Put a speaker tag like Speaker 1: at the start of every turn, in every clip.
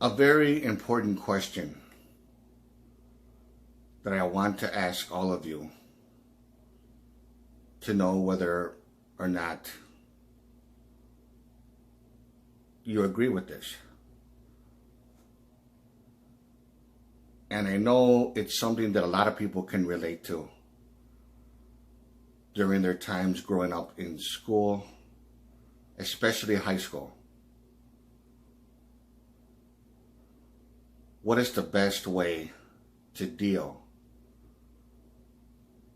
Speaker 1: A very important question that I want to ask all of you to know whether or not you agree with this. And I know it's something that a lot of people can relate to during their times growing up in school, especially high school. What is the best way to deal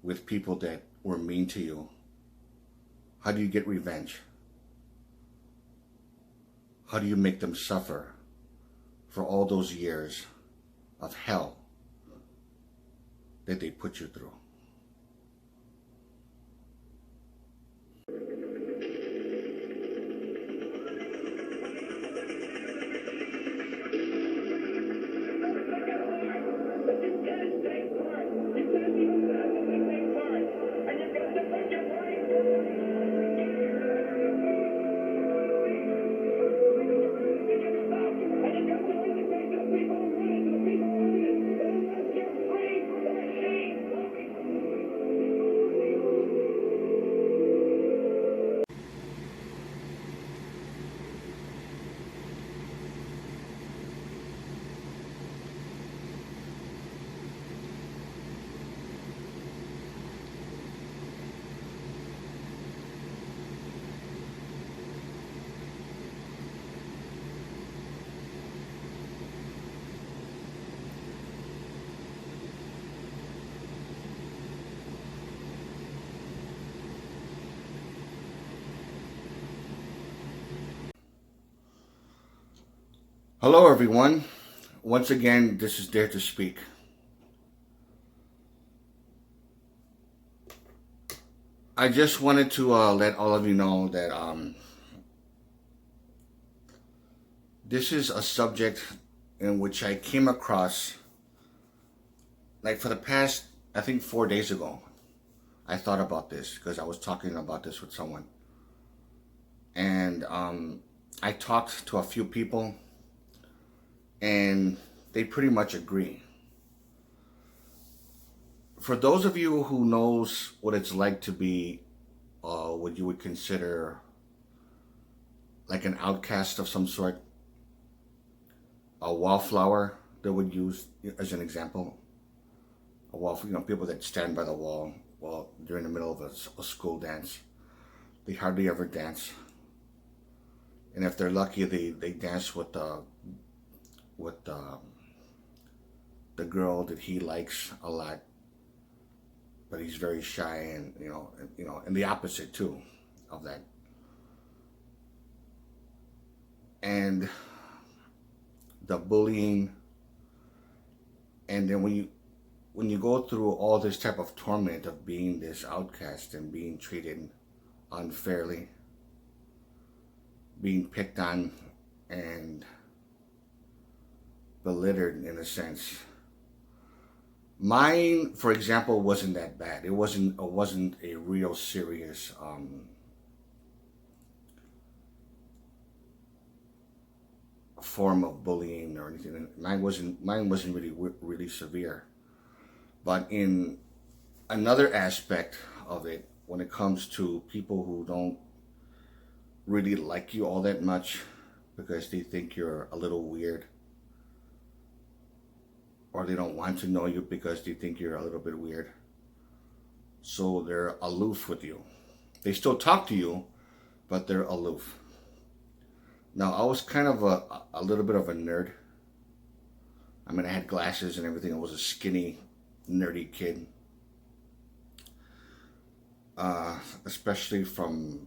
Speaker 1: with people that were mean to you? How do you get revenge? How do you make them suffer for all those years of hell that they put you through? Hello everyone. Once again, this is Dare to Speak. I just wanted to let all of you know that this is a subject in which I came across, like for the past, I think 4 days ago. I thought about this because I was talking about this with someone. And I talked to a few people and they pretty much agree. For those of you who knows what it's like to be what you would consider like an outcast of some sort, a wallflower that would use as an example, a wall, people that stand by the wall while during the middle of a school dance. They hardly ever dance, and if they're lucky, they dance with the girl that he likes a lot, but he's very shy, and and the opposite too of that. And the bullying, and then when you go through all this type of torment of being this outcast and being treated unfairly, being picked on and belittled in a sense. Mine, for example, wasn't that bad. It wasn't a real serious form of bullying or anything. Mine wasn't really severe. But in another aspect of it, when it comes to people who don't really like you all that much because they think you're a little weird, or they don't want to know you because they think you're a little bit weird, so they're aloof with you. They still talk to you, but they're aloof. Now, I was kind of a little bit of a nerd. I mean, I had glasses and everything. I was a skinny, nerdy kid. Especially from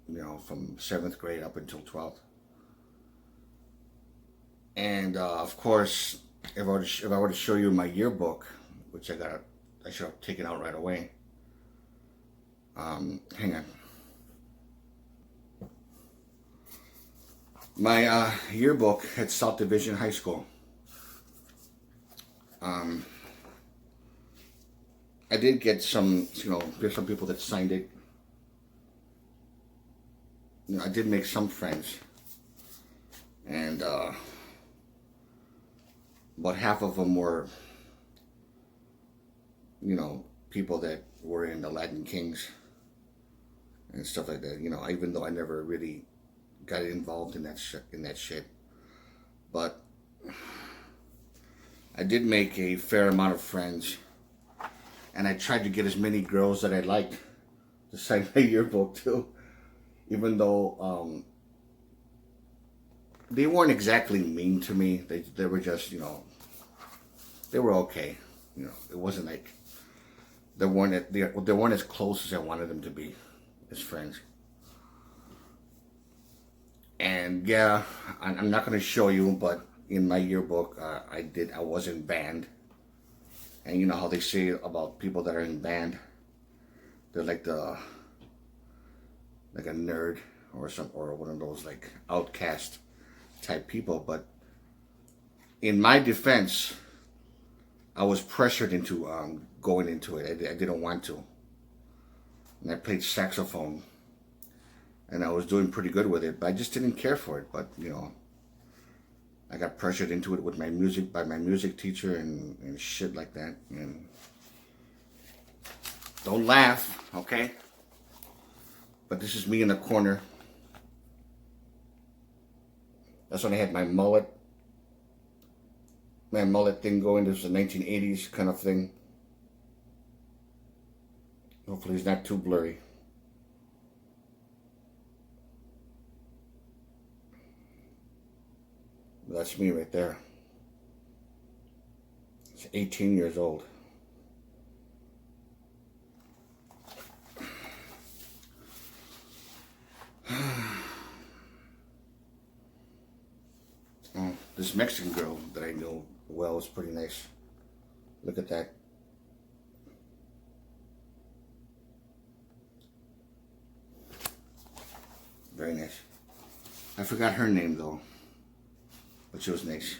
Speaker 1: 7th grade up until 12th. And of course, if I were to show you my yearbook, which I should have taken out right away. Hang on. My yearbook at South Division High School. I did get some, there's some people that signed it. I did make some friends. And but half of them were, people that were in the Latin Kings and stuff like that. Even though I never really got involved in that shit, but I did make a fair amount of friends, and I tried to get as many girls that I liked to sign my yearbook too, even though they weren't exactly mean to me. They were just, they were okay. It wasn't like they weren't as close as I wanted them to be as friends. And yeah, I'm not gonna show you, but in my yearbook, I was in band, and you know how they say about people that are in band, they're like a nerd or one of those like outcast type people. But in my defense, I was pressured into going into it. I didn't want to, and I played saxophone, and I was doing pretty good with it, but I just didn't care for it. But I got pressured into it with my music by my music teacher and shit like that. And don't laugh, okay? But this is me in the corner. That's when I had my mullet thing going. This was the 1980s kind of thing. Hopefully it's not too blurry. That's me right there. It's 18 years old. Oh, this Mexican girl that I know well is pretty nice. Look at that. Very nice. I forgot her name though, but she was nice.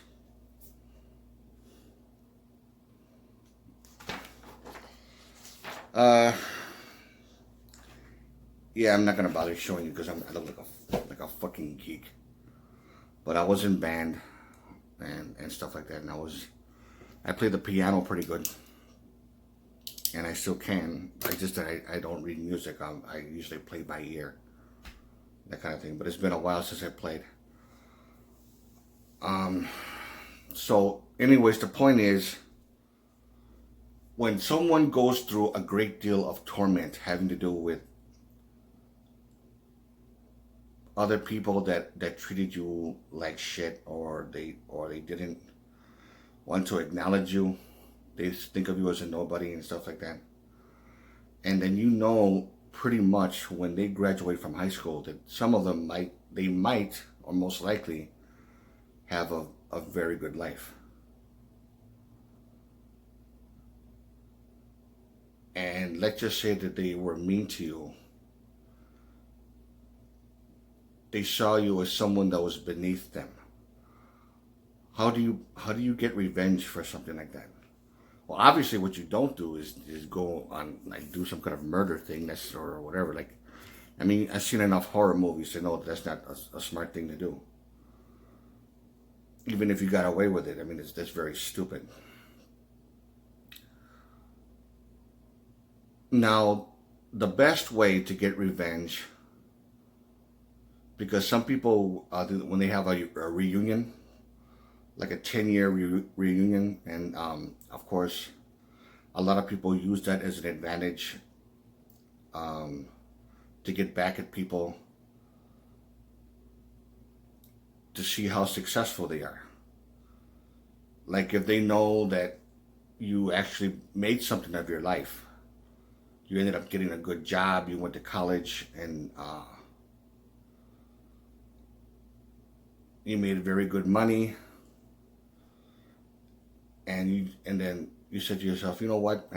Speaker 1: Yeah, I'm not gonna bother showing you because I look like a fucking geek. But I was in band and stuff like that, and I played the piano pretty good, and I still can. I just that I don't read music. I usually play by ear, that kind of thing. But it's been a while since I played. So, anyways, the point is, when someone goes through a great deal of torment having to do with other people that treated you like shit, or they didn't want to acknowledge you, they think of you as a nobody and stuff like that, and then pretty much when they graduate from high school that some of them might or most likely have a very good life. And let's just say that they were mean to you. They saw you as someone that was beneath them. How do you get revenge for something like that? Well, obviously, what you don't do is go on like do some kind of murder thing, or whatever. Like, I mean, I've seen enough horror movies to know that's not a smart thing to do. Even if you got away with it, I mean, that's very stupid. Now, the best way to get revenge, because some people, when they have a reunion, like a 10-year reunion, and of course, a lot of people use that as an advantage to get back at people, to see how successful they are. Like if they know that you actually made something of your life, you ended up getting a good job, you went to college, and you made very good money, and then you said to yourself, you know what,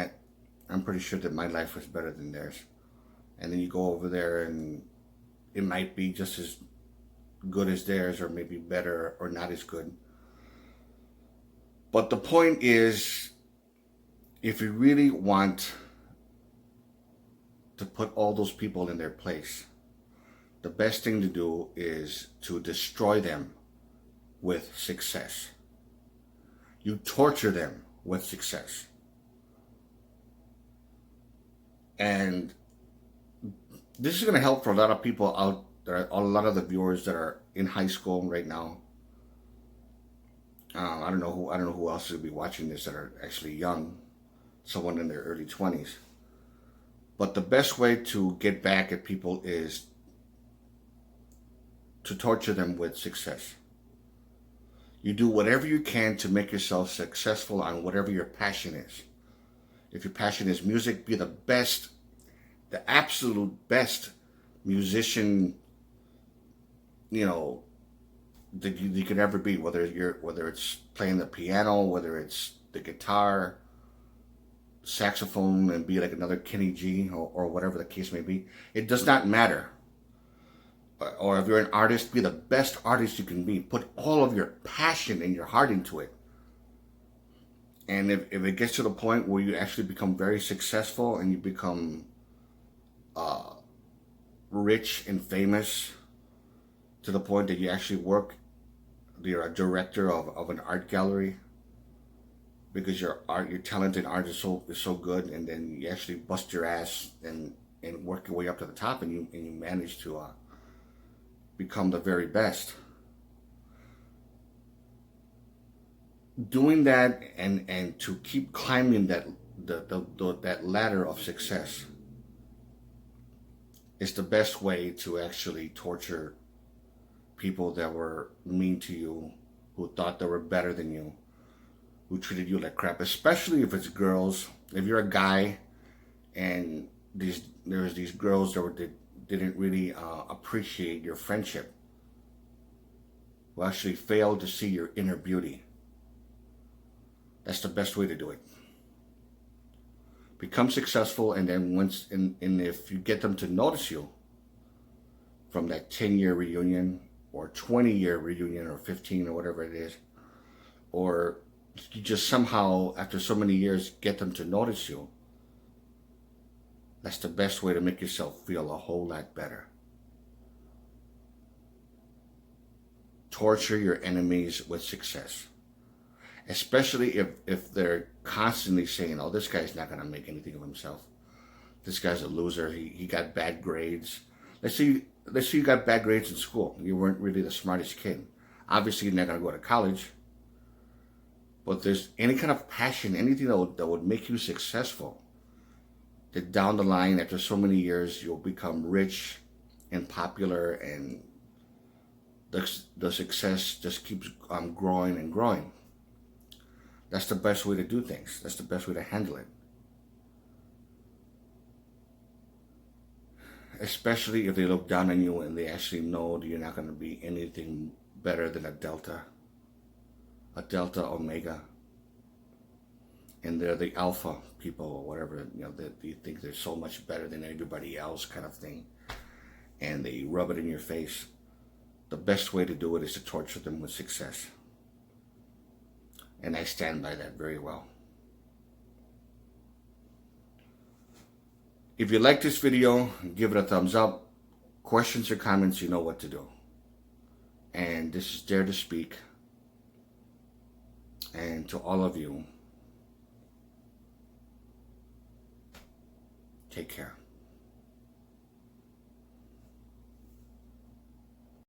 Speaker 1: I'm pretty sure that my life was better than theirs. And then you go over there and it might be just as good as theirs, or maybe better, or not as good. But the point is, if you really want to put all those people in their place, the best thing to do is to destroy them with success. You torture them with success. And this is going to help for a lot of people out there, a lot of the viewers that are in high school right now. I don't know who else will be watching this that are actually young, someone in their early 20s. But the best way to get back at people is to torture them with success. You do whatever you can to make yourself successful on whatever your passion is. If your passion is music, be the best, the absolute best musician, that you could ever be. Whether it's playing the piano, whether it's the guitar, saxophone, and be like another Kenny G, or whatever the case may be. It does not matter. Or if you're an artist, be the best artist you can be. Put all of your passion and your heart into it. And if it gets to the point where you actually become very successful and you become rich and famous to the point that you actually you're a director of an art gallery because your talented art is so good, and then you actually bust your ass and work your way up to the top, and you manage to become the very best. Doing that and to keep climbing that ladder of success is the best way to actually torture people that were mean to you, who thought they were better than you, who treated you like crap, especially if it's girls. If you're a guy and there's these girls that didn't really appreciate your friendship, who actually failed to see your inner beauty. That's the best way to do it. Become successful, and then if you get them to notice you from that 10-year reunion or 20-year reunion or 15 or whatever it is, or you just somehow after so many years get them to notice you, that's the best way to make yourself feel a whole lot better. Torture your enemies with success. Especially if they're constantly saying, oh, this guy's not going to make anything of himself. This guy's a loser. He got bad grades. Let's say you got bad grades in school. You weren't really the smartest kid. Obviously, you're not going to go to college. But there's any kind of passion, anything that would make you successful, that down the line, after so many years, you'll become rich and popular, and the success just keeps growing and growing. That's the best way to do things. That's the best way to handle it. Especially if they look down on you and they actually know that you're not going to be anything better than a delta omega. And they're the alpha people or whatever, they think they're so much better than everybody else kind of thing. And they rub it in your face. The best way to do it is to torture them with success. And I stand by that very well. If you like this video, give it a thumbs up. Questions or comments, you know what to do. And this is Dare to Speak. And to all of you, take care.